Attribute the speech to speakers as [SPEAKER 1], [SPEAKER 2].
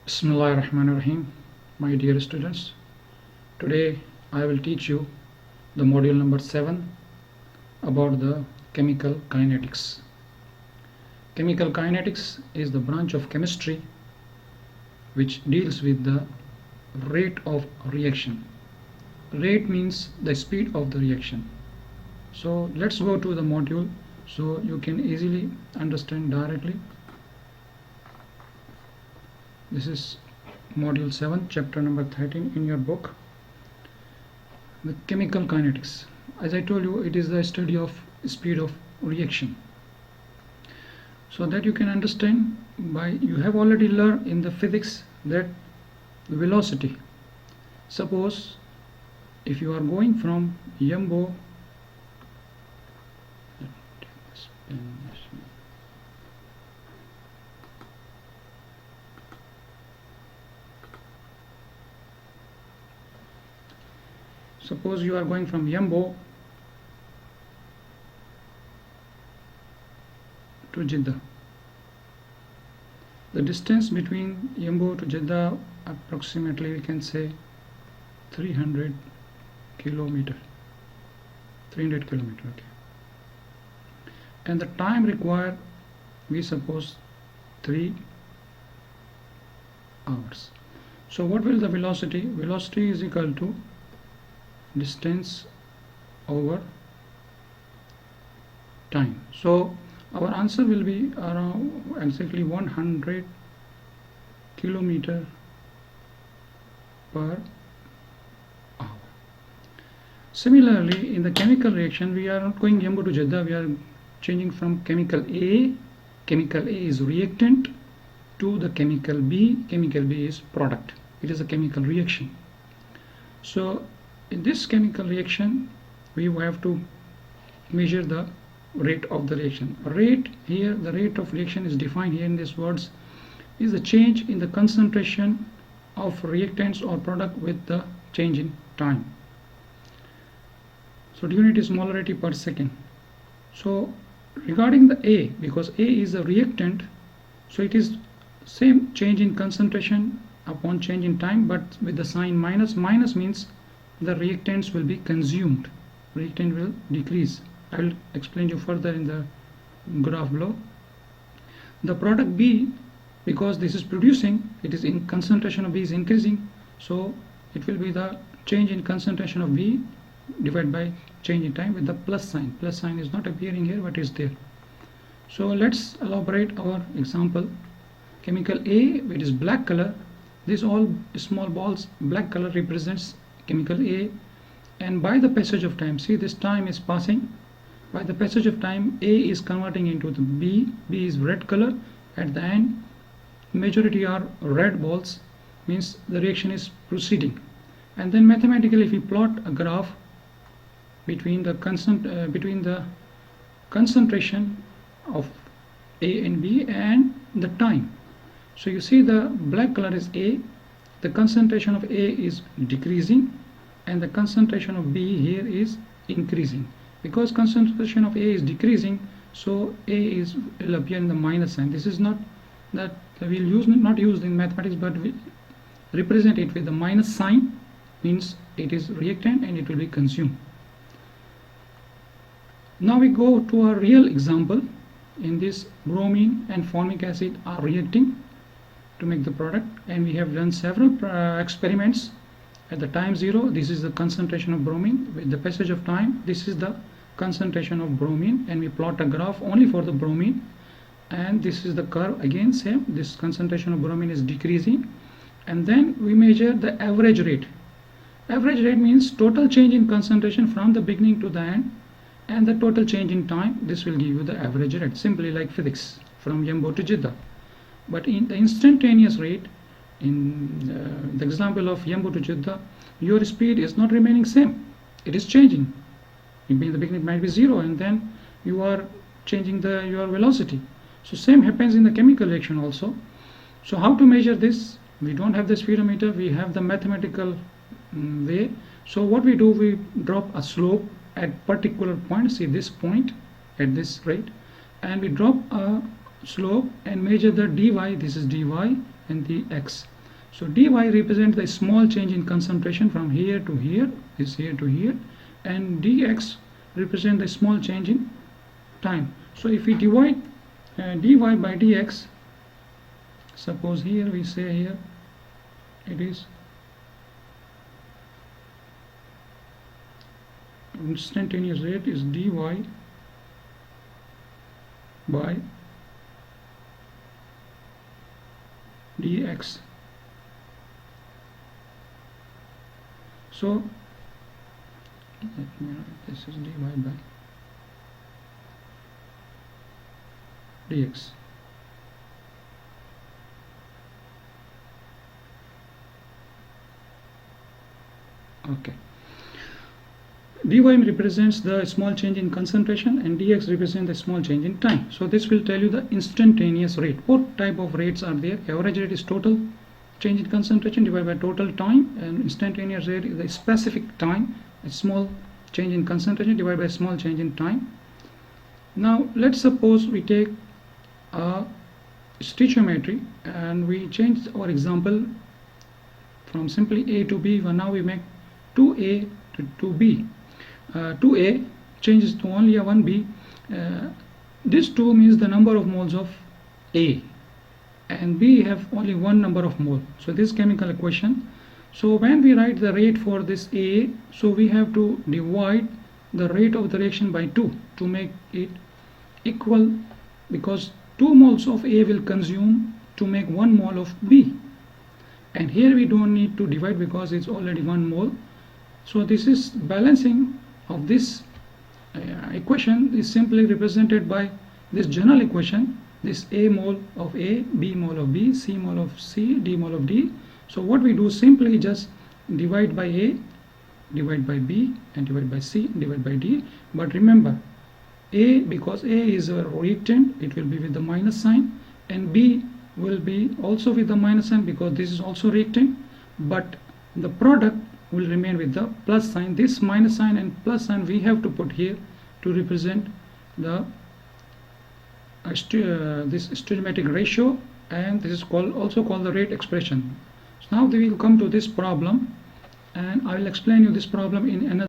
[SPEAKER 1] Bismillahirrahmanirrahim. My dear students, today I will teach you the module number 7 about the chemical kinetics. Chemical kinetics is the branch of chemistry which deals with the rate of reaction. Rate means the speed of the reaction. So let's go to the module so you can easily understand directly. This is module 7, chapter number 13 in your book, the chemical kinetics. As I told you, it is the study of speed of reaction. So that you can understand, you have already learned in the physics that the velocity. Suppose if you are going from Yambo, suppose you are going from Yambo to Jeddah. The distance between Yambo to Jeddah approximately we can say 300 kilometer. 300 kilometer, okay. And the time required, we suppose 3 hours. So what will the velocity? Velocity is equal to distance over time. So our answer will be around exactly 100 kilometer per hour. Similarly, in the chemical reaction, we are not going Yambo to Jeddah, we are changing from chemical A. Chemical A is reactant to the chemical B. Chemical B is product. It is a chemical reaction. So in this chemical reaction, we have to measure the rate of the reaction. Rate here, the rate of reaction is defined here in these words, is the change in the concentration of reactants or product with the change in time. So the unit is molarity per second. So regarding the A, because A is a reactant, so it is same change in concentration upon change in time, but with the sign minus. Minus means the reactants will be consumed, reactant will decrease. I will explain you further in the graph below. The product B, because this is producing, it is in concentration of B is increasing, so it will be the change in concentration of B divided by change in time with the plus sign. Plus sign is not appearing here but is there. So let's elaborate our example. Chemical A, which is black color, these all small balls, black color represents chemical A, and by the passage of time, see this time is passing, by the passage of time A is converting into the B. B is red color. At the end, majority are red balls, means the reaction is proceeding. And then mathematically, if we plot a graph between the concentration of A and B and the time, so you see the black color is A, the concentration of A is decreasing and the concentration of B here is increasing. Because concentration of A is decreasing, so A will appear in the minus sign. This is not that we will use, not used in mathematics, but we represent it with the minus sign, means it is reactant and it will be consumed. Now we go to a real example. In this, bromine and formic acid are reacting to make the product, and we have done several experiments. At the time 0, this is the concentration of bromine. With the passage of time, this is the concentration of bromine, and we plot a graph only for the bromine, and this is the curve again same. This concentration of bromine is decreasing, and then we measure the average rate. Average rate means total change in concentration from the beginning to the end, and the total change in time. This will give you the average rate, simply like physics from Yambo to Jeddah. But in the instantaneous rate, in the example of Yambo to Jeddah, your speed is not remaining same, it is changing. In the beginning it might be 0, and then you are changing your velocity. So same happens in the chemical reaction also. So how to measure this? We don't have the speedometer, we have the mathematical way. So what we do, we drop a slope at particular point, see this point at this rate, and we drop a slope and measure the dy, this is dy, and the x. So dy represents the small change in concentration from here to here, is here to here, and dx represent the small change in time. So if we divide dy by dx, suppose here we say here it is instantaneous rate is dy by dx. So let me write this is dy by dx. Okay. dy represents the small change in concentration and dx represents the small change in time. So this will tell you the instantaneous rate. What type of rates are there? Average rate is total change in concentration divided by total time, and instantaneous rate is the specific time, a small change in concentration divided by small change in time. Now let's suppose we take a stoichiometry and we change our example from simply A to B, now we make 2A to 2B. 2A changes to only a 1B. This 2 means the number of moles of A, and B have only one number of mole. So this chemical equation. So when we write the rate for this A, so we have to divide the rate of the reaction by 2 to make it equal, because 2 moles of A will consume to make 1 mole of B, and here we don't need to divide because it's already 1 mole. So this is balancing of this equation is simply represented by this general equation, this A mole of A, B mole of B, C mole of C, D mole of D. So what we do, simply just divide by A, divide by B, and divide by C, divide by D. But remember, A, because A is a reactant, it will be with the minus sign, and B will be also with the minus sign because this is also reactant, but the product will remain with the plus sign. This minus sign and plus sign we have to put here to represent the this stoichiometric ratio, and this is also called the rate expression. So now we will come to this problem, and I will explain you this problem in another